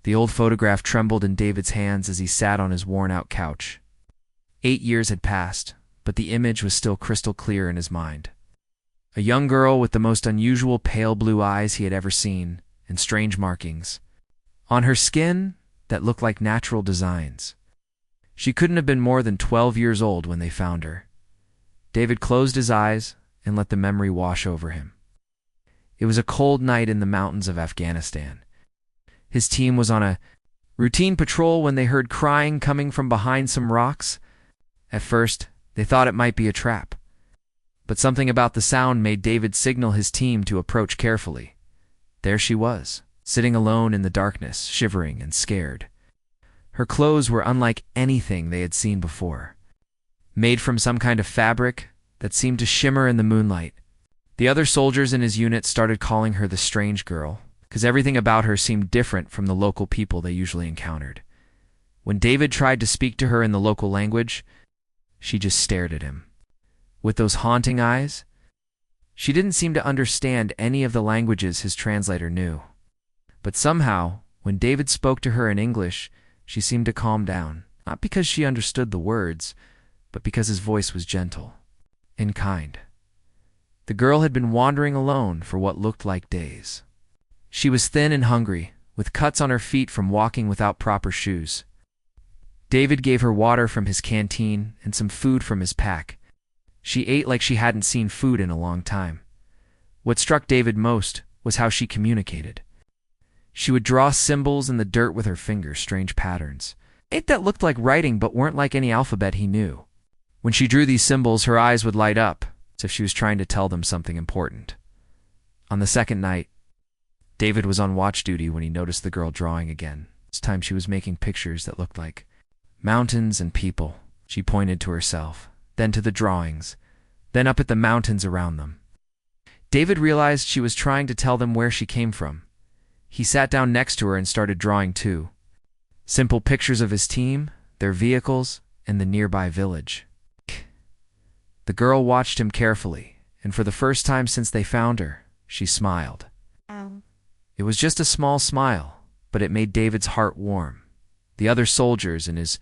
The old photograph trembled in David's hands as he sat on his worn-out couch. 8 years had passed, but the image was still crystal clear in his mind. A young girl with the most unusual pale blue eyes he had ever seen, and strange markings on her skin that looked like natural designs. She couldn't have been more than 12 years old when they found her. David closed his eyes and let the memory wash over him. It was a cold night in the mountains of Afghanistan. His team was on a routine patrol when they heard crying coming from behind some rocks. At first, they thought it might be a trap. But something about the sound made David signal his team to approach carefully. There she was, sitting alone in the darkness, shivering and scared. Her clothes were unlike anything they had seen before, made from some kind of fabric that seemed to shimmer in the moonlight. The other soldiers in his unit started calling her the strange girl, because everything about her seemed different from the local people they usually encountered. When David tried to speak to her in the local language, she just stared at him. With those haunting eyes, she didn't seem to understand any of the languages his translator knew. But somehow, when David spoke to her in English, she seemed to calm down, not because she understood the words, but because his voice was gentle and kind. The girl had been wandering alone for what looked like days. She was thin and hungry, with cuts on her feet from walking without proper shoes. David gave her water from his canteen and some food from his pack. She ate like she hadn't seen food in a long time. What struck David most was how she communicated. She would draw symbols in the dirt with her fingers, strange patterns. That looked like writing but weren't like any alphabet he knew. When she drew these symbols, her eyes would light up, as if she was trying to tell them something important. On the second night, David was on watch duty when he noticed the girl drawing again. This time she was making pictures that looked like mountains and people. She pointed to herself, then to the drawings, then up at the mountains around them. David realized she was trying to tell them where she came from. He sat down next to her and started drawing too. Simple pictures of his team, their vehicles, and the nearby village. The girl watched him carefully, and for the first time since they found her, she smiled. It was just a small smile, but it made David's heart warm. The other soldiers in his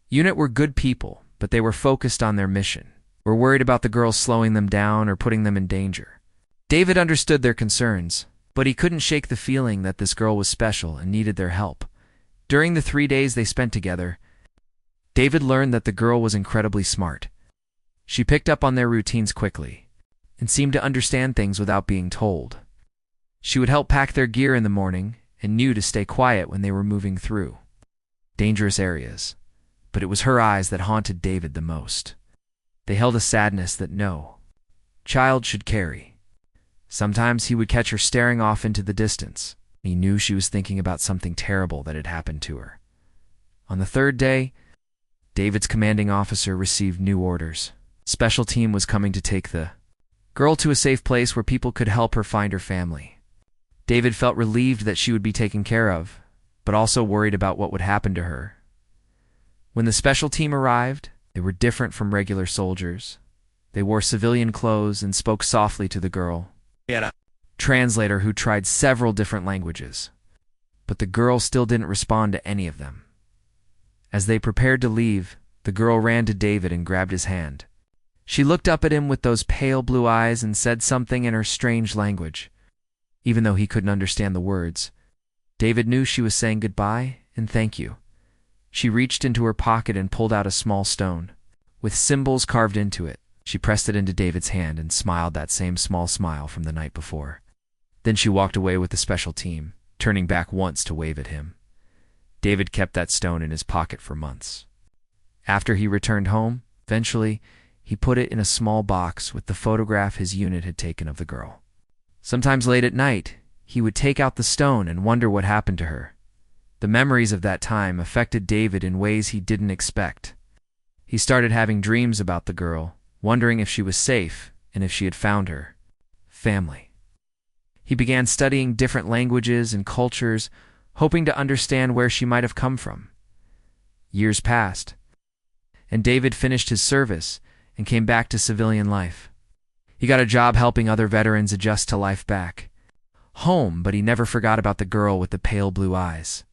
unit were good people, but they were focused on their mission, were worried about the girls slowing them down or putting them in danger. David understood their concerns, but he couldn't shake the feeling that this girl was special and needed their help. During the 3 days they spent together, David learned that the girl was incredibly smart. She picked up on their routines quickly and seemed to understand things without being told. She would help pack their gear in the morning and knew to stay quiet when they were moving through dangerous areas. But it was her eyes that haunted David the most. They held a sadness that no child should carry. Sometimes he would catch her staring off into the distance. He knew she was thinking about something terrible that had happened to her. On the third day, David's commanding officer received new orders. Special team was coming to take the girl to a safe place where people could help her find her family. David felt relieved that she would be taken care of, but also worried about what would happen to her. When the special team arrived, they were different from regular soldiers. They wore civilian clothes and spoke softly to the girl, translator who tried several different languages. But the girl still didn't respond to any of them. As they prepared to leave, the girl ran to David and grabbed his hand. She looked up at him with those pale blue eyes and said something in her strange language. Even though he couldn't understand the words, David knew she was saying goodbye and thank you. She reached into her pocket and pulled out a small stone, with symbols carved into it. She pressed it into David's hand and smiled that same small smile from the night before. Then she walked away with the special team, turning back once to wave at him. David kept that stone in his pocket for months. After he returned home, eventually, he put it in a small box with the photograph his unit had taken of the girl. Sometimes late at night, he would take out the stone and wonder what happened to her. The memories of that time affected David in ways he didn't expect. He started having dreams about the girl, wondering if she was safe and if she had found her family. He began studying different languages and cultures, hoping to understand where she might have come from. Years passed, and David finished his service and came back to civilian life. He got a job helping other veterans adjust to life back home, but he never forgot about the girl with the pale blue eyes.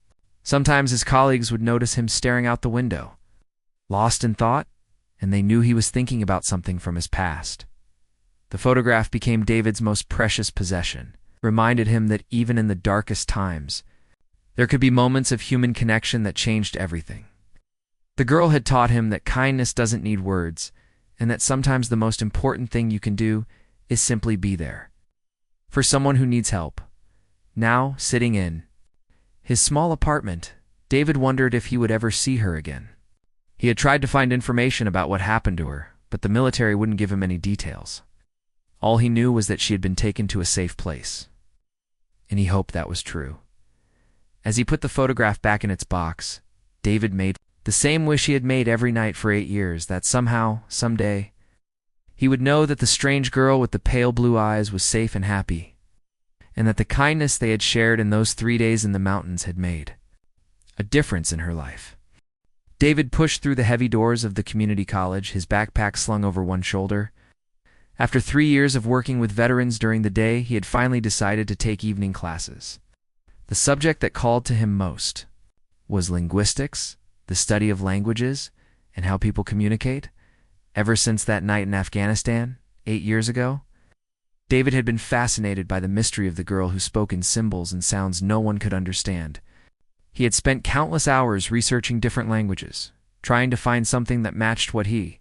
Sometimes his colleagues would notice him staring out the window, lost in thought, and they knew he was thinking about something from his past. The photograph became David's most precious possession, reminded him that even in the darkest times, there could be moments of human connection that changed everything. The girl had taught him that kindness doesn't need words, and that sometimes the most important thing you can do is simply be there for someone who needs help. Now, sitting in his small apartment, David wondered if he would ever see her again. He had tried to find information about what happened to her, but the military wouldn't give him any details. All he knew was that she had been taken to a safe place, and he hoped that was true. As he put the photograph back in its box, David made the same wish he had made every night for 8 years, that somehow, someday, he would know that the strange girl with the pale blue eyes was safe and happy, and that the kindness they had shared in those 3 days in the mountains had made a difference in her life. David pushed through the heavy doors of the community college, his backpack slung over one shoulder. After 3 years of working with veterans during the day, he had finally decided to take evening classes. The subject that called to him most was linguistics, the study of languages, and how people communicate. Ever since that night in Afghanistan, 8 years ago, David had been fascinated by the mystery of the girl who spoke in symbols and sounds no one could understand. He had spent countless hours researching different languages, trying to find something that matched what he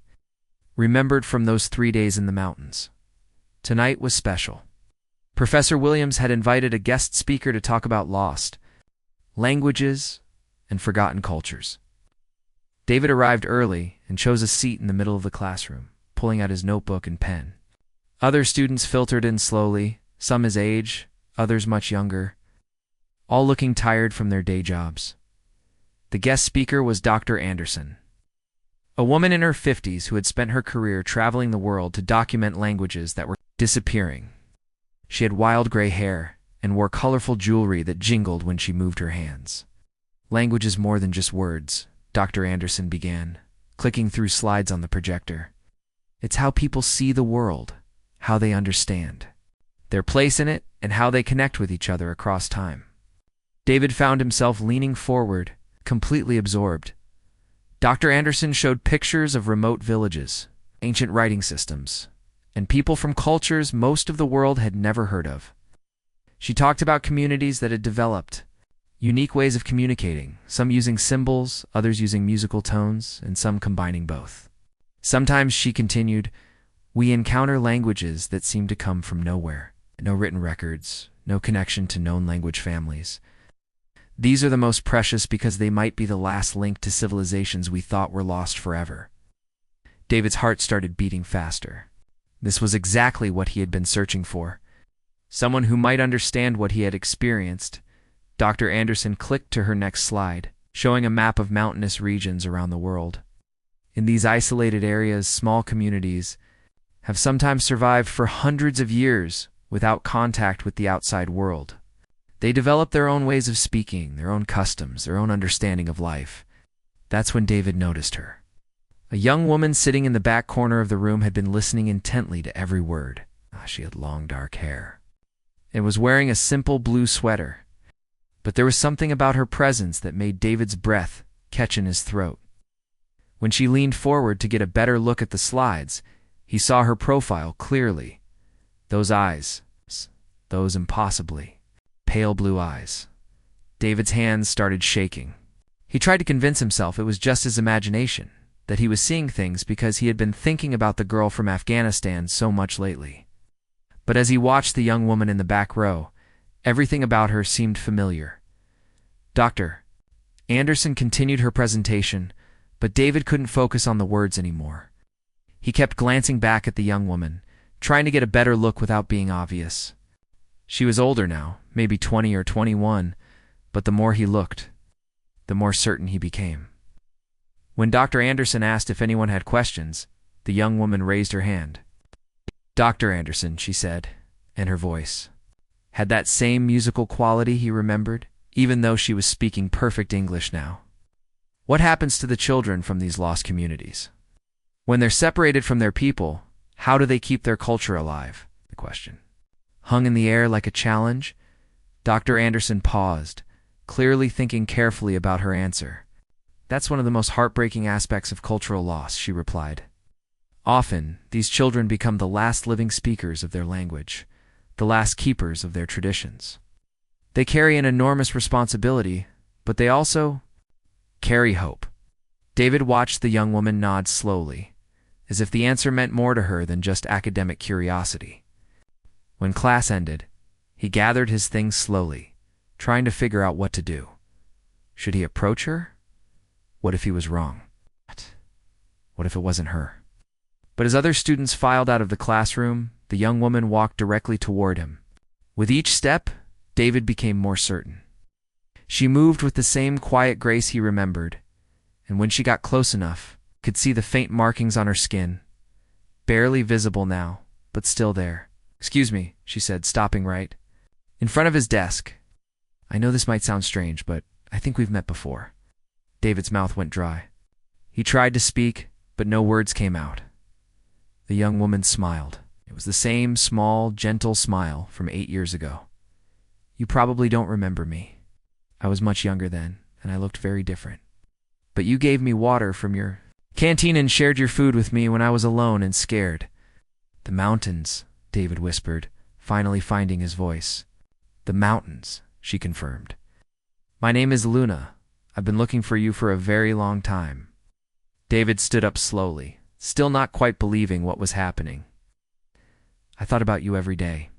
remembered from those 3 days in the mountains. Tonight was special. Professor Williams had invited a guest speaker to talk about lost languages and forgotten cultures. David arrived early and chose a seat in the middle of the classroom, pulling out his notebook and pen. Other students filtered in slowly, some his age, others much younger, all looking tired from their day jobs. The guest speaker was Dr. Anderson, a woman in her 50s who had spent her career traveling the world to document languages that were disappearing. She had wild gray hair and wore colorful jewelry that jingled when she moved her hands. Language is more than just words, Dr. Anderson began, clicking through slides on the projector. It's how people see the world, how they understand their place in it, and how they connect with each other across time. David found himself leaning forward, completely absorbed. Dr. Anderson showed pictures of remote villages, ancient writing systems, and people from cultures most of the world had never heard of. She talked about communities that had developed unique ways of communicating, some using symbols, others using musical tones, and some combining both. Sometimes, she continued, we encounter languages that seem to come from nowhere. No written records, no connection to known language families. These are the most precious because they might be the last link to civilizations we thought were lost forever. David's heart started beating faster. This was exactly what he had been searching for. Someone who might understand what he had experienced. Dr. Anderson clicked to her next slide, showing a map of mountainous regions around the world. In these isolated areas, small communities have sometimes survived for hundreds of years without contact with the outside world. They develop their own ways of speaking, their own customs, their own understanding of life. That's when David noticed her. A young woman sitting in the back corner of the room had been listening intently to every word. She had long dark hair and was wearing a simple blue sweater. But there was something about her presence that made David's breath catch in his throat. When she leaned forward to get a better look at the slides, he saw her profile clearly. Those eyes, those impossibly pale blue eyes. David's hands started shaking. He tried to convince himself it was just his imagination, that he was seeing things because he had been thinking about the girl from Afghanistan so much lately. But as he watched the young woman in the back row, everything about her seemed familiar. Dr. Anderson continued her presentation, but David couldn't focus on the words anymore. He kept glancing back at the young woman, trying to get a better look without being obvious. She was older now, maybe 20 or 21, but the more he looked, the more certain he became. When Dr. Anderson asked if anyone had questions, the young woman raised her hand. Dr. Anderson, she said, and her voice had that same musical quality he remembered, even though she was speaking perfect English now. What happens to the children from these lost communities? When they're separated from their people, how do they keep their culture alive? The question hung in the air like a challenge. Dr. Anderson paused, clearly thinking carefully about her answer. That's one of the most heartbreaking aspects of cultural loss, she replied. Often, these children become the last living speakers of their language, the last keepers of their traditions. They carry an enormous responsibility, but they also carry hope. David watched the young woman nod slowly, as if the answer meant more to her than just academic curiosity. When class ended, he gathered his things slowly, trying to figure out what to do. Should he approach her? What if he was wrong? What if it wasn't her? But as other students filed out of the classroom, the young woman walked directly toward him. With each step, David became more certain. She moved with the same quiet grace he remembered, and when she got close enough, could see the faint markings on her skin, barely visible now, but still there. "Excuse me," she said, stopping right in front of his desk. "I know this might sound strange, but I think we've met before." David's mouth went dry. He tried to speak, but no words came out. The young woman smiled. It was the same small, gentle smile from 8 years ago. "You probably don't remember me. I was much younger then, and I looked very different. But you gave me water from your canteen and shared your food with me when I was alone and scared." "The mountains," David whispered, finally finding his voice. "The mountains," she confirmed. "My name is Luna. I've been looking for you for a very long time." David stood up slowly, still not quite believing what was happening. "I thought about you every day.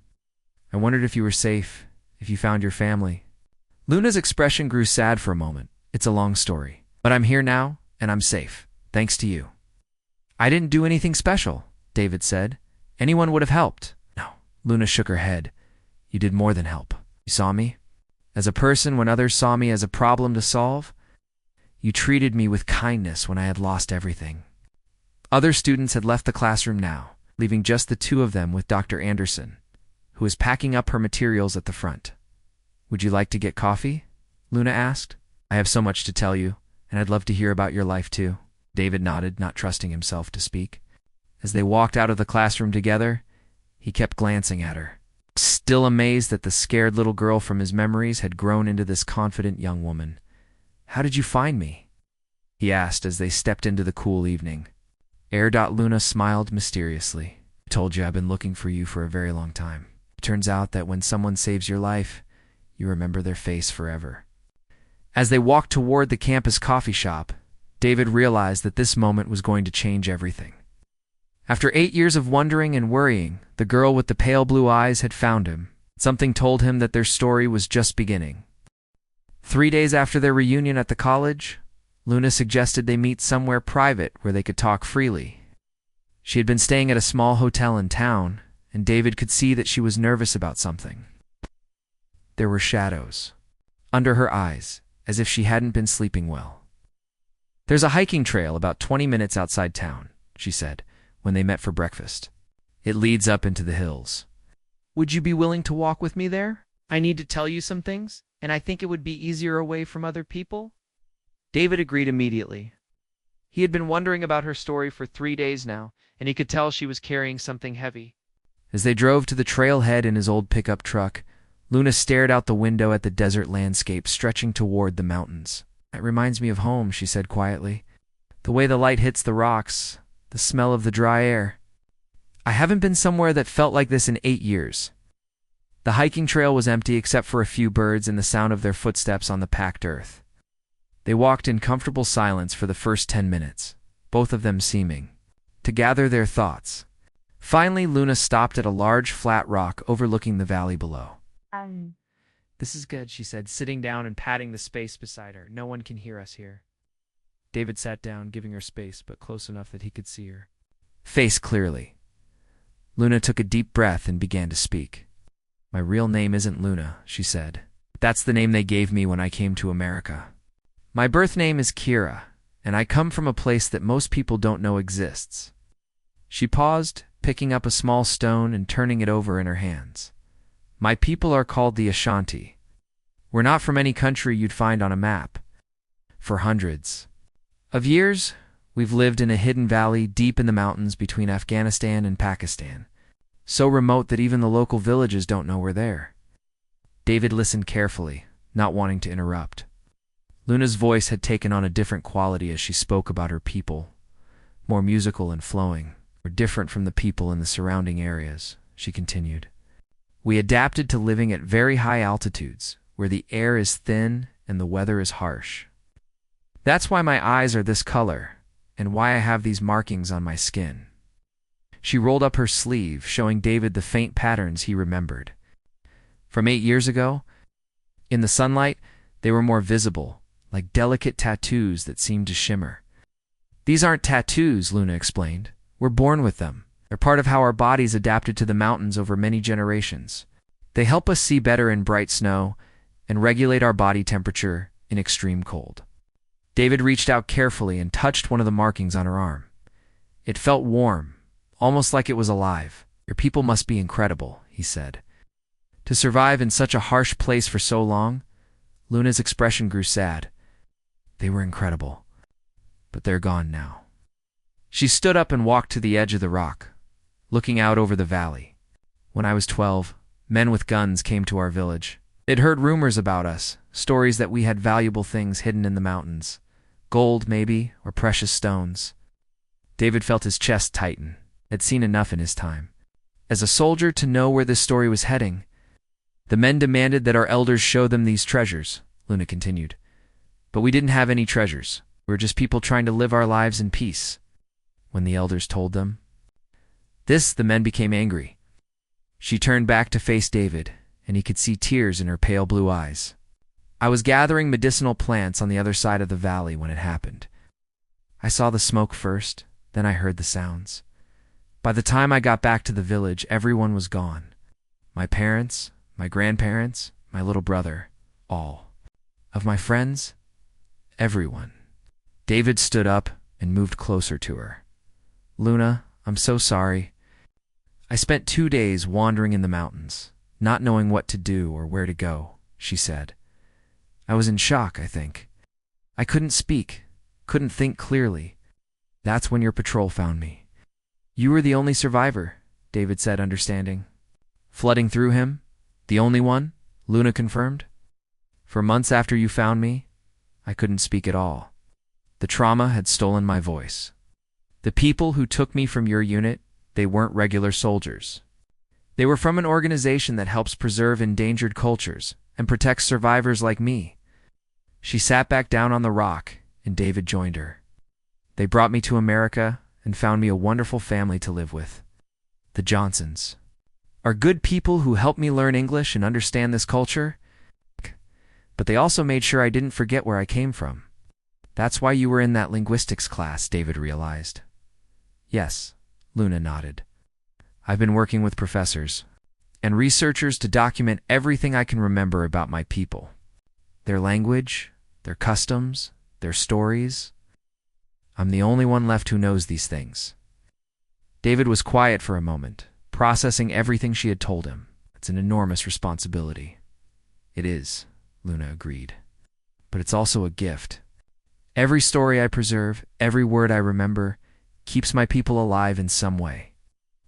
I wondered if you were safe, if you found your family." Luna's expression grew sad for a moment. "It's a long story. But I'm here now, and I'm safe, thanks to you." "I didn't do anything special," David said. "Anyone would have helped." "No." Luna shook her head. "You did more than help. You saw me as a person when others saw me as a problem to solve. You treated me with kindness when I had lost everything." Other students had left the classroom now, leaving just the two of them with Dr. Anderson, who was packing up her materials at the front. "Would you like to get coffee?" Luna asked. "I have so much to tell you, and I'd love to hear about your life too." David nodded, not trusting himself to speak. As they walked out of the classroom together, he kept glancing at her, still amazed that the scared little girl from his memories had grown into this confident young woman. "How did you find me?" he asked as they stepped into the cool evening. Luna smiled mysteriously. "I told you I've been looking for you for a very long time. It turns out that when someone saves your life, you remember their face forever." As they walked toward the campus coffee shop, David realized that this moment was going to change everything. After 8 years of wondering and worrying, the girl with the pale blue eyes had found him. Something told him that their story was just beginning. 3 days after their reunion at the college, Luna suggested they meet somewhere private where they could talk freely. She had been staying at a small hotel in town, and David could see that she was nervous about something. There were shadows under her eyes, as if she hadn't been sleeping well. "There's a hiking trail about 20 minutes outside town," she said, when they met for breakfast. "It leads up into the hills. Would you be willing to walk with me there? I need to tell you some things, and I think it would be easier away from other people." David agreed immediately. He had been wondering about her story for 3 days now, and he could tell she was carrying something heavy. As they drove to the trailhead in his old pickup truck, Luna stared out the window at the desert landscape stretching toward the mountains. "It reminds me of home," she said quietly. "The way the light hits the rocks, the smell of the dry air. I haven't been somewhere that felt like this in 8 years." The hiking trail was empty except for a few birds and the sound of their footsteps on the packed earth. They walked in comfortable silence for the first 10 minutes, both of them seeming to gather their thoughts. Finally, Luna stopped at a large flat rock overlooking the valley below. "This is good," she said, sitting down and patting the space beside her. "No one can hear us here." David sat down, giving her space, but close enough that he could see her face clearly. Luna took a deep breath and began to speak. "My real name isn't Luna," she said. "That's the name they gave me when I came to America. My birth name is Kira, and I come from a place that most people don't know exists." She paused, picking up a small stone and turning it over in her hands. "My people are called the Ashanti. We're not from any country you'd find on a map. For hundreds of years, we've lived in a hidden valley deep in the mountains between Afghanistan and Pakistan, so remote that even the local villages don't know we're there." David listened carefully, not wanting to interrupt. Luna's voice had taken on a different quality as she spoke about her people, more musical and flowing, or different from the people in the surrounding areas, she continued. We adapted to living at very high altitudes, where the air is thin and the weather is harsh. That's why my eyes are this color, and why I have these markings on my skin. She rolled up her sleeve, showing David the faint patterns he remembered. From 8 years ago, in the sunlight, they were more visible, like delicate tattoos that seemed to shimmer. These aren't tattoos, Luna explained. We're born with them. They're part of how our bodies adapted to the mountains over many generations. They help us see better in bright snow and regulate our body temperature in extreme cold. David reached out carefully and touched one of the markings on her arm. It felt warm, almost like it was alive. Your people must be incredible, he said. To survive in such a harsh place for so long, Luna's expression grew sad. They were incredible, but they're gone now. She stood up and walked to the edge of the rock, looking out over the valley. When I was 12, men with guns came to our village. They'd heard rumors about us, stories that we had valuable things hidden in the mountains. Gold, maybe, or precious stones. David felt his chest tighten. Had seen enough in his time. As a soldier to know where this story was heading, the men demanded that our elders show them these treasures, Luna continued. But we didn't have any treasures. We were just people trying to live our lives in peace. When the elders told them this, the men became angry. She turned back to face David, and he could see tears in her pale blue eyes. I was gathering medicinal plants on the other side of the valley when it happened. I saw the smoke first, then I heard the sounds. By the time I got back to the village, everyone was gone. My parents, my grandparents, my little brother, all. Of my friends, everyone. David stood up and moved closer to her. Luna, I'm so sorry. I spent 2 days wandering in the mountains, not knowing what to do or where to go, she said. I was in shock, I think. I couldn't speak, couldn't think clearly. That's when your patrol found me. You were the only survivor, David said, understanding. Flooding through him? The only one? Luna confirmed. For months after you found me, I couldn't speak at all. The trauma had stolen my voice. The people who took me from your unit, they weren't regular soldiers. They were from an organization that helps preserve endangered cultures and protects survivors like me. She sat back down on the rock, and David joined her. They brought me to America and found me a wonderful family to live with. The Johnsons are good people who helped me learn English and understand this culture, but they also made sure I didn't forget where I came from. That's why you were in that linguistics class, David realized. Yes, Luna nodded. I've been working with professors and researchers to document everything I can remember about my people. Their language, their customs, their stories. I'm the only one left who knows these things. David was quiet for a moment, processing everything she had told him. It's an enormous responsibility. It is, Luna agreed. But it's also a gift. Every story I preserve, every word I remember, keeps my people alive in some way.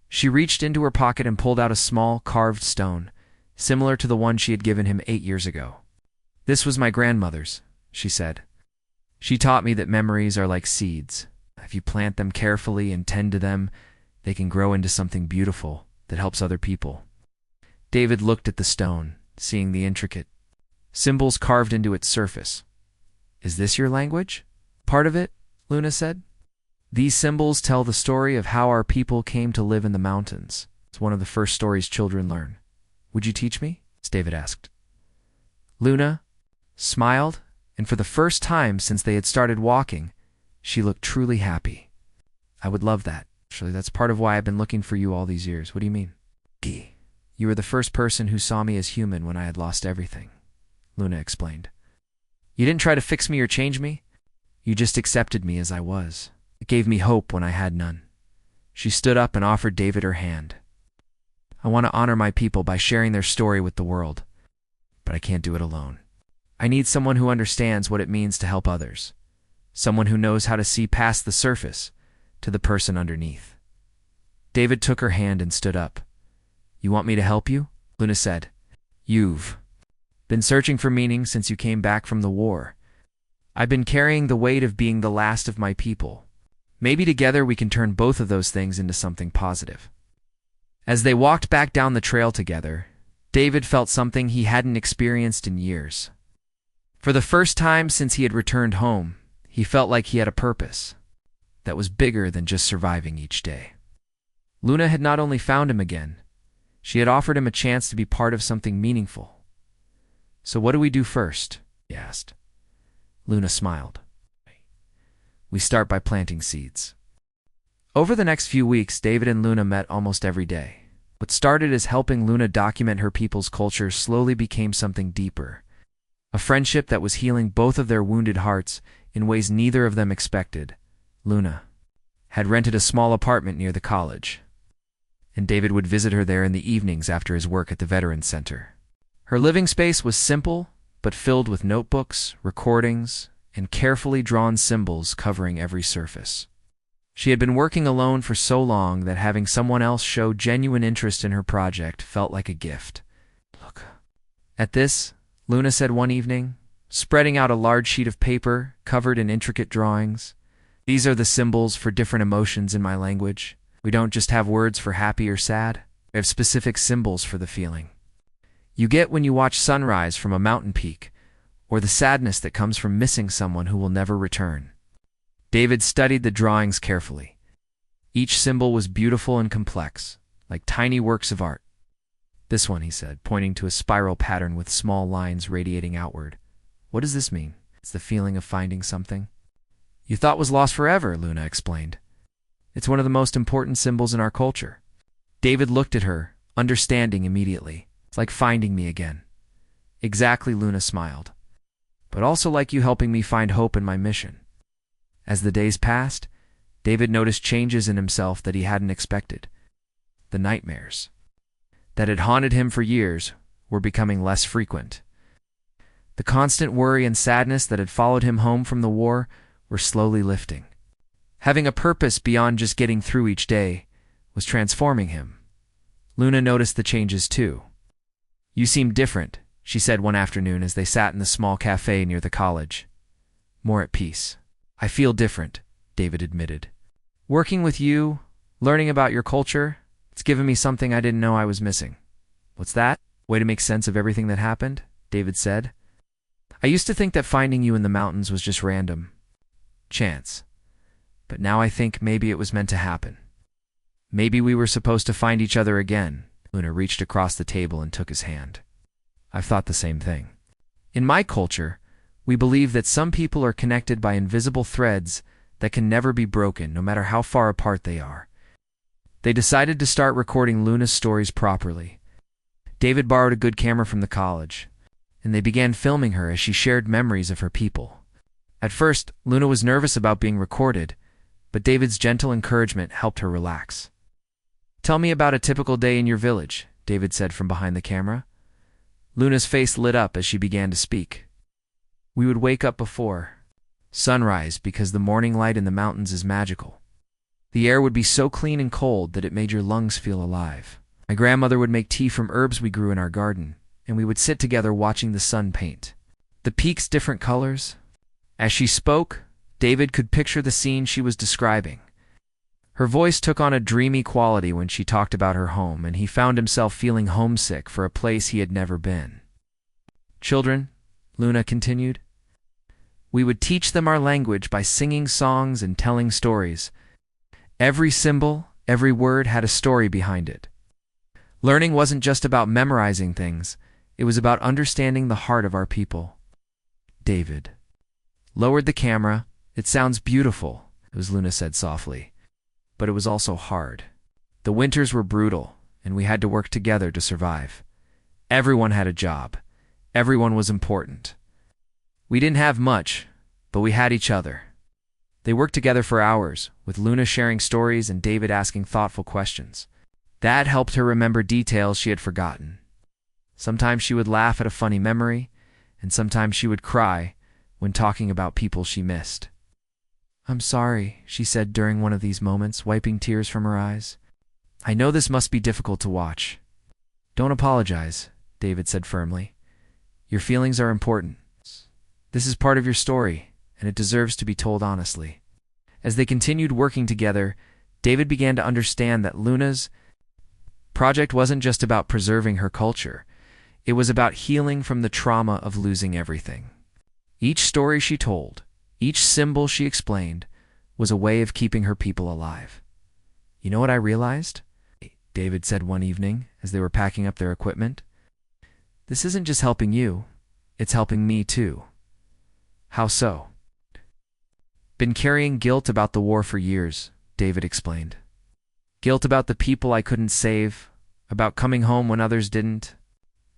She reached into her pocket and pulled out a small, carved stone, similar to the one she had given him 8 years ago. This was my grandmother's, she said. She taught me that memories are like seeds. If you plant them carefully and tend to them, they can grow into something beautiful that helps other people. David looked at the stone, seeing the intricate symbols carved into its surface. Is this your language? Part of it, Luna said. These symbols tell the story of how our people came to live in the mountains. It's one of the first stories children learn. Would you teach me? David asked. Luna smiled, and for the first time since they had started walking, she looked truly happy. I would love that. Actually, that's part of why I've been looking for you all these years. What do you mean? You were the first person who saw me as human when I had lost everything, Luna explained. You didn't try to fix me or change me. You just accepted me as I was. It gave me hope when I had none. She stood up and offered David her hand. I want to honor my people by sharing their story with the world, but I can't do it alone. I need someone who understands what it means to help others, someone who knows how to see past the surface to the person underneath. David took her hand and stood up. You want me to help you? Luna said. You've Been searching for meaning since you came back from the war. I've been carrying the weight of being the last of my people. Maybe together we can turn both of those things into something positive." As they walked back down the trail together, David felt something he hadn't experienced in years. For the first time since he had returned home, he felt like he had a purpose that was bigger than just surviving each day. Luna had not only found him again, she had offered him a chance to be part of something meaningful. "So what do we do first?" he asked. Luna smiled. "We start by planting seeds." Over the next few weeks, David and Luna met almost every day. What started as helping Luna document her people's culture slowly became something deeper. A friendship that was healing both of their wounded hearts in ways neither of them expected. Luna had rented a small apartment near the college, and David would visit her there in the evenings after his work at the Veterans Center. Her living space was simple, but filled with notebooks, recordings, and carefully drawn symbols covering every surface. She had been working alone for so long that having someone else show genuine interest in her project felt like a gift. "Look at this," Luna said one evening, spreading out a large sheet of paper covered in intricate drawings. "These are the symbols for different emotions in my language. We don't just have words for happy or sad. We have specific symbols for the feeling you get when you watch sunrise from a mountain peak, or the sadness that comes from missing someone who will never return." David studied the drawings carefully. Each symbol was beautiful and complex, like tiny works of art. "This one," he said, pointing to a spiral pattern with small lines radiating outward. "What does this mean?" "It's the feeling of finding something you thought was lost forever," Luna explained. "It's one of the most important symbols in our culture." David looked at her, understanding immediately. "It's like finding me again." "Exactly," Luna smiled. "But also like you helping me find hope in my mission." As the days passed, David noticed changes in himself that he hadn't expected. The nightmares that had haunted him for years were becoming less frequent. The constant worry and sadness that had followed him home from the war were slowly lifting. Having a purpose beyond just getting through each day was transforming him. Luna noticed the changes too. "You seem different," she said one afternoon as they sat in the small cafe near the college. "More at peace." "I feel different," David admitted. "Working with you, learning about your culture, it's given me something I didn't know I was missing." "What's that?" "Way to make sense of everything that happened," David said. "I used to think that finding you in the mountains was just random chance. But now I think maybe it was meant to happen. Maybe we were supposed to find each other again." Luna reached across the table and took his hand. "I've thought the same thing. In my culture, we believe that some people are connected by invisible threads that can never be broken, no matter how far apart they are." They decided to start recording Luna's stories properly. David borrowed a good camera from the college, and they began filming her as she shared memories of her people. At first, Luna was nervous about being recorded, but David's gentle encouragement helped her relax. "Tell me about a typical day in your village," David said from behind the camera. Luna's face lit up as she began to speak. "We would wake up before sunrise because the morning light in the mountains is magical. The air would be so clean and cold that it made your lungs feel alive. My grandmother would make tea from herbs we grew in our garden, and we would sit together watching the sun paint the peaks different colors." As she spoke, David could picture the scene she was describing. Her voice took on a dreamy quality when she talked about her home, and he found himself feeling homesick for a place he had never been. "Children," Luna continued, "we would teach them our language by singing songs and telling stories. Every symbol, every word had a story behind it. Learning wasn't just about memorizing things, it was about understanding the heart of our people." David lowered the camera. "It sounds beautiful," as Luna said softly, "but it was also hard. The winters were brutal, and we had to work together to survive. Everyone had a job. Everyone was important. We didn't have much, but we had each other." They worked together for hours, with Luna sharing stories and David asking thoughtful questions. That helped her remember details she had forgotten. Sometimes she would laugh at a funny memory, and sometimes she would cry when talking about people she missed. "I'm sorry," she said during one of these moments, wiping tears from her eyes. "I know this must be difficult to watch." "Don't apologize," David said firmly. Your feelings are important. This is part of your story, and it deserves to be told honestly. As they continued working together, David began to understand that Luna's project wasn't just about preserving her culture. It was about healing from the trauma of losing everything. Each story she told, each symbol she explained, was a way of keeping her people alive. You know what I realized? David said one evening as they were packing up their equipment. This isn't just helping you, it's helping me too. How so? Been carrying guilt about the war for years, David explained. Guilt about the people I couldn't save, about coming home when others didn't.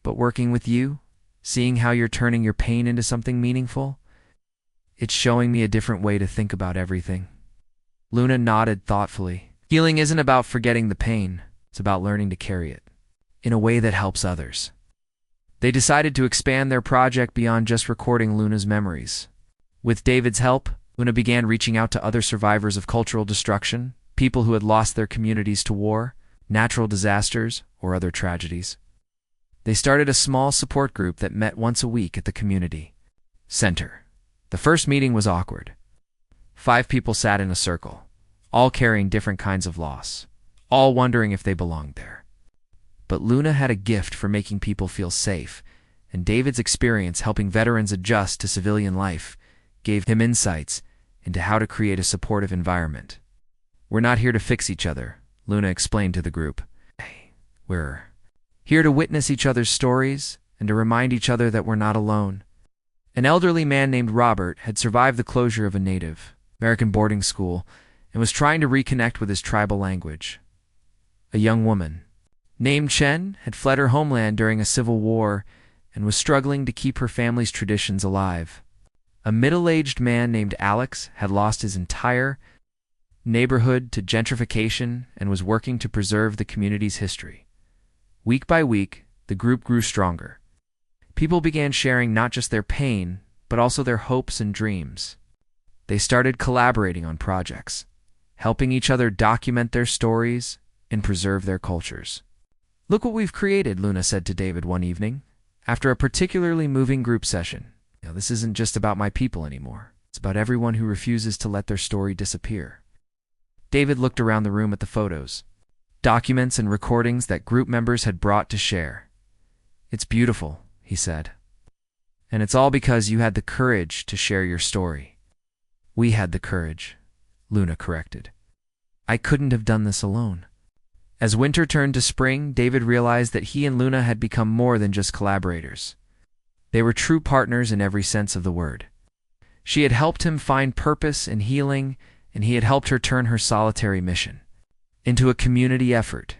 But working with you, seeing how you're turning your pain into something meaningful, it's showing me a different way to think about everything. Luna nodded thoughtfully. Healing isn't about forgetting the pain, it's about learning to carry it in a way that helps others. They decided to expand their project beyond just recording Luna's memories. With David's help, Luna began reaching out to other survivors of cultural destruction, people who had lost their communities to war, natural disasters, or other tragedies. They started a small support group that met once a week at the community center. The first meeting was awkward. 5 people sat in a circle, all carrying different kinds of loss, all wondering if they belonged there. But Luna had a gift for making people feel safe, and David's experience helping veterans adjust to civilian life gave him insights into how to create a supportive environment. We're not here to fix each other, Luna explained to the group. We're here to witness each other's stories and to remind each other that we're not alone. An elderly man named Robert had survived the closure of a Native American boarding school and was trying to reconnect with his tribal language. A young woman named Chen had fled her homeland during a civil war and was struggling to keep her family's traditions alive. A middle-aged man named Alex had lost his entire neighborhood to gentrification and was working to preserve the community's history. Week by week, the group grew stronger. People began sharing not just their pain, but also their hopes and dreams. They started collaborating on projects, helping each other document their stories and preserve their cultures. Look what we've created, Luna said to David one evening, after a particularly moving group session. This isn't just about my people anymore. It's about everyone who refuses to let their story disappear. David looked around the room at the photos, documents and recordings that group members had brought to share. It's beautiful, he said. And it's all because you had the courage to share your story. We had the courage, Luna corrected. I couldn't have done this alone. As winter turned to spring, David realized that he and Luna had become more than just collaborators. They were true partners in every sense of the word. She had helped him find purpose and healing, and he had helped her turn her solitary mission into a community effort.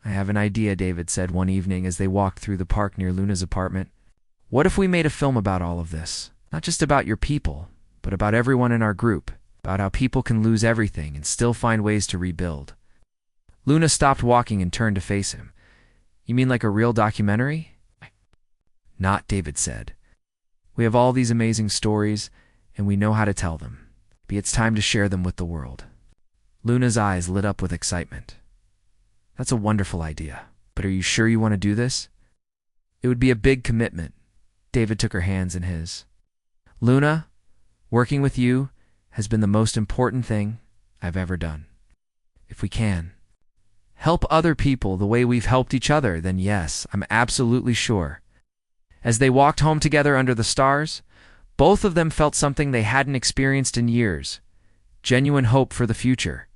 I have an idea, David said one evening as they walked through the park near Luna's apartment. What if we made a film about all of this? Not just about your people, but about everyone in our group, about how people can lose everything and still find ways to rebuild. Luna stopped walking and turned to face him. You mean like a real documentary? Not, David said. We have all these amazing stories, and we know how to tell them. It's time to share them with the world. Luna's eyes lit up with excitement. That's a wonderful idea, but are you sure you want to do this? It would be a big commitment. David took her hands in his. Luna, working with you has been the most important thing I've ever done. If we can help other people the way we've helped each other, then yes, I'm absolutely sure. As they walked home together under the stars, both of them felt something they hadn't experienced in years, genuine hope for the future.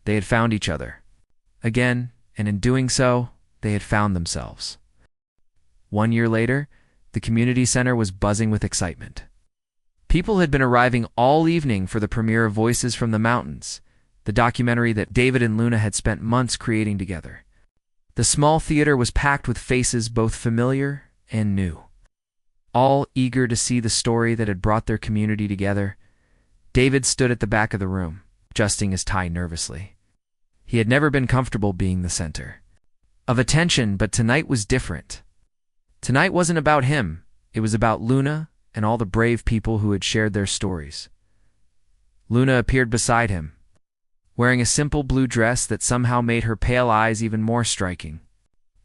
They had found each other again, and in doing so, they had found themselves. 1 year later, the community center was buzzing with excitement. People had been arriving all evening for the premiere of Voices from the Mountains, the documentary that David and Luna had spent months creating together. The small theater was packed with faces both familiar and new, all eager to see the story that had brought their community together. David stood at the back of the room, adjusting his tie nervously. He had never been comfortable being the center of attention, but tonight was different. Tonight wasn't about him. It was about Luna and all the brave people who had shared their stories. Luna appeared beside him, wearing a simple blue dress that somehow made her pale eyes even more striking.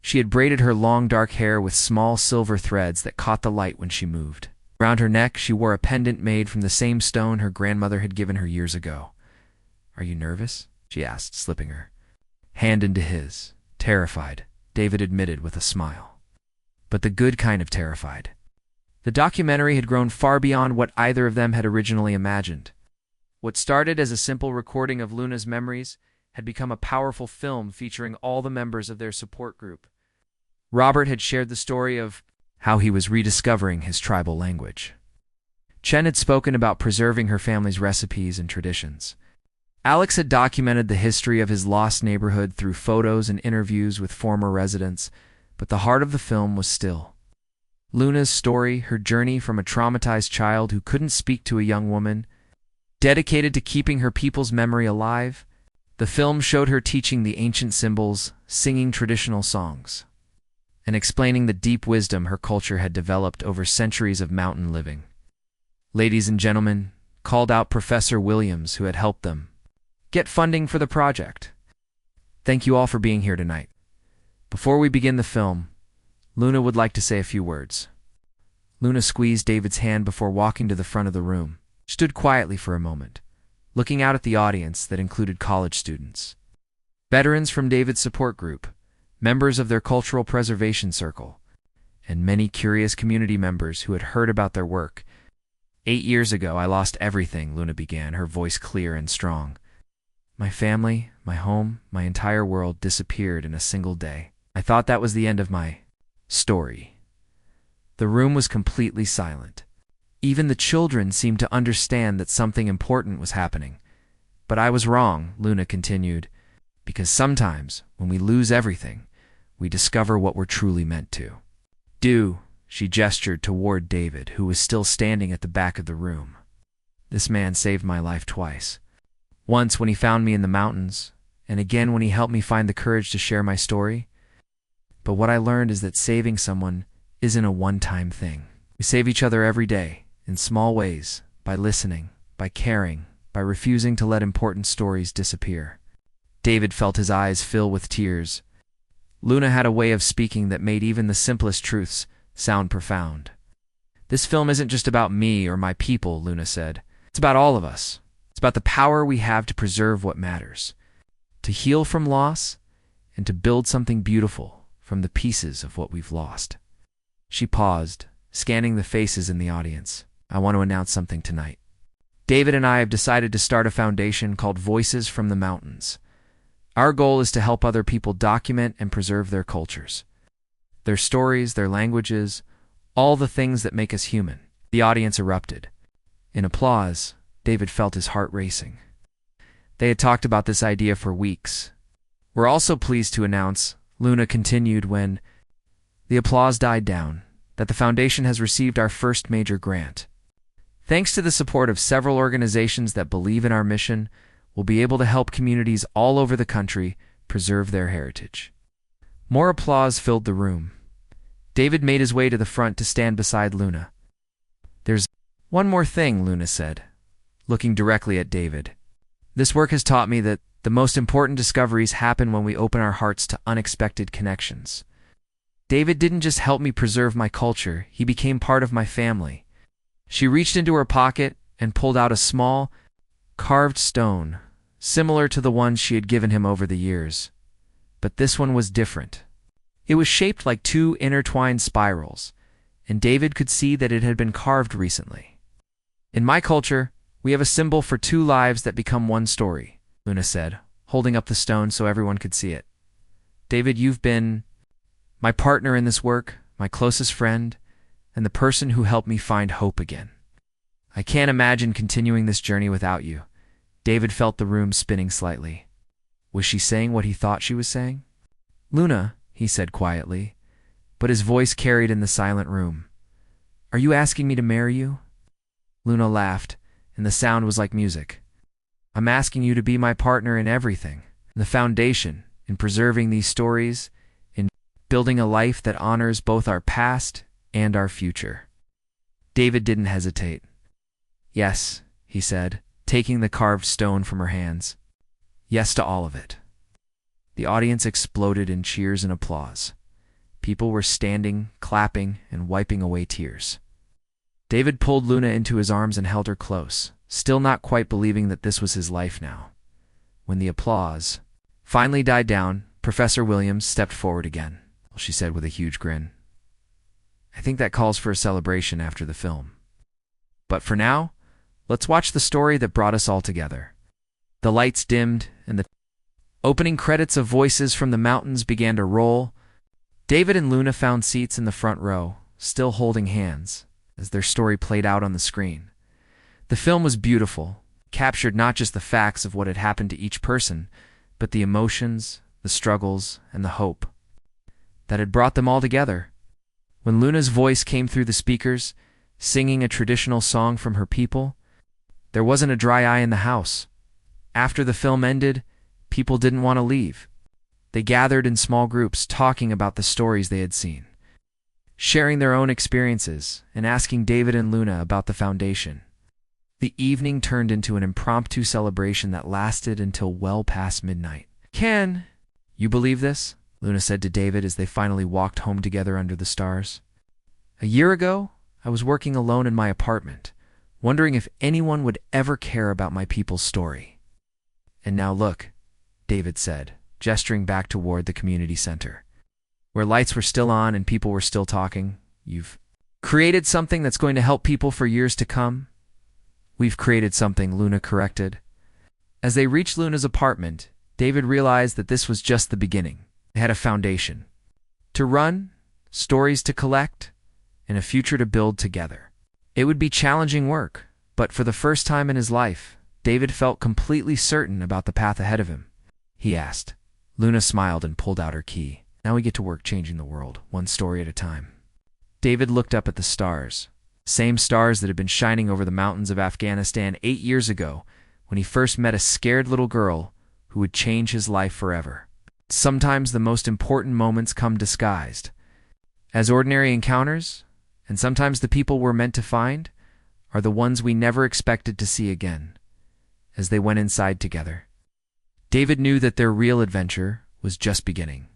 She had braided her long dark hair with small silver threads that caught the light when she moved. Around her neck, she wore a pendant made from the same stone her grandmother had given her years ago. "Are you nervous?" she asked, slipping her hand into his. "Terrified," David admitted with a smile. But the good kind of terrified. The documentary had grown far beyond what either of them had originally imagined. What started as a simple recording of Luna's memories had become a powerful film featuring all the members of their support group. Robert had shared the story of how he was rediscovering his tribal language. Chen had spoken about preserving her family's recipes and traditions. Alex had documented the history of his lost neighborhood through photos and interviews with former residents, but the heart of the film was still Luna's story, her journey from a traumatized child who couldn't speak to a young woman, dedicated to keeping her people's memory alive. The film showed her teaching the ancient symbols, singing traditional songs, and explaining the deep wisdom her culture had developed over centuries of mountain living. "Ladies and gentlemen," called out Professor Williams, who had helped them get funding for the project. "Thank you all for being here tonight. Before we begin the film, Luna would like to say a few words." Luna squeezed David's hand before walking to the front of the room. She stood quietly for a moment, looking out at the audience that included college students, veterans from David's support group, members of their cultural preservation circle, and many curious community members who had heard about their work. "8 years ago, I lost everything," Luna began, her voice clear and strong. "My family, my home, my entire world disappeared in a single day. I thought that was the end of my story." The room was completely silent. Even the children seemed to understand that something important was happening. "But I was wrong," Luna continued, "because sometimes, when we lose everything, we discover what we're truly meant to do." She gestured toward David, who was still standing at the back of the room. "This man saved my life twice. Once when he found me in the mountains, and again when he helped me find the courage to share my story. But what I learned is that saving someone isn't a one-time thing. We save each other every day, in small ways, by listening, by caring, by refusing to let important stories disappear." David felt his eyes fill with tears. Luna had a way of speaking that made even the simplest truths sound profound. "This film isn't just about me or my people," Luna said. "It's about all of us. It's about the power we have to preserve what matters, to heal from loss, and to build something beautiful from the pieces of what we've lost." She paused, scanning the faces in the audience. "I want to announce something tonight. David and I have decided to start a foundation called Voices from the Mountains. Our goal is to help other people document and preserve their cultures, their stories, their languages, all the things that make us human." The audience erupted. In applause, David felt his heart racing. They had talked about this idea for weeks. "We're also pleased to announce," Luna continued when the applause died down, "that the foundation has received our first major grant. Thanks to the support of several organizations that believe in our mission, we'll be able to help communities all over the country preserve their heritage." More applause filled the room. David made his way to the front to stand beside Luna. "There's one more thing," Luna said, looking directly at David. "This work has taught me that the most important discoveries happen when we open our hearts to unexpected connections. David didn't just help me preserve my culture, he became part of my family." She reached into her pocket and pulled out a small, carved stone, similar to the ones she had given him over the years. But this one was different. It was shaped like two intertwined spirals, and David could see that it had been carved recently. "In my culture, we have a symbol for two lives that become one story," Luna said, holding up the stone so everyone could see it. "David, you've been my partner in this work, my closest friend, and the person who helped me find hope again. I can't imagine continuing this journey without you." David felt the room spinning slightly. Was she saying what he thought she was saying? "Luna," he said quietly, but his voice carried in the silent room. "Are you asking me to marry you?" Luna laughed, and the sound was like music. "I'm asking you to be my partner in everything, in the foundation, in preserving these stories, in building a life that honors both our past and our future." David didn't hesitate. "Yes," he said, taking the carved stone from her hands. "Yes to all of it." The audience exploded in cheers and applause. People were standing, clapping, and wiping away tears. David pulled Luna into his arms and held her close, still not quite believing that this was his life now. When the applause finally died down, Professor Williams stepped forward again. She said with a huge grin, "I think that calls for a celebration after the film. But for now, let's watch the story that brought us all together." The lights dimmed, and the opening credits of Voices from the Mountains began to roll. David and Luna found seats in the front row, still holding hands, as their story played out on the screen. The film was beautiful, captured not just the facts of what had happened to each person, but the emotions, the struggles, and the hope that had brought them all together. When Luna's voice came through the speakers, singing a traditional song from her people, there wasn't a dry eye in the house. After the film ended, people didn't want to leave. They gathered in small groups, talking about the stories they had seen, sharing their own experiences, and asking David and Luna about the foundation. The evening turned into an impromptu celebration that lasted until well past midnight. "Can you believe this?" Luna said to David as they finally walked home together under the stars. "A year ago, I was working alone in my apartment, wondering if anyone would ever care about my people's story. And now look," David said, gesturing back toward the community center, where lights were still on and people were still talking. "You've created something that's going to help people for years to come." "We've created something," Luna corrected. As they reached Luna's apartment, David realized that this was just the beginning. They had a foundation to run, stories to collect, and a future to build together. It would be challenging work, but for the first time in his life, David felt completely certain about the path ahead of him. He asked. Luna smiled and pulled out her key. "Now we get to work changing the world, one story at a time." David looked up at the stars, same stars that had been shining over the mountains of Afghanistan 8 years ago when he first met a scared little girl who would change his life forever. Sometimes the most important moments come disguised as ordinary encounters, and sometimes the people we're meant to find are the ones we never expected to see again. As they went inside together, David knew that their real adventure was just beginning.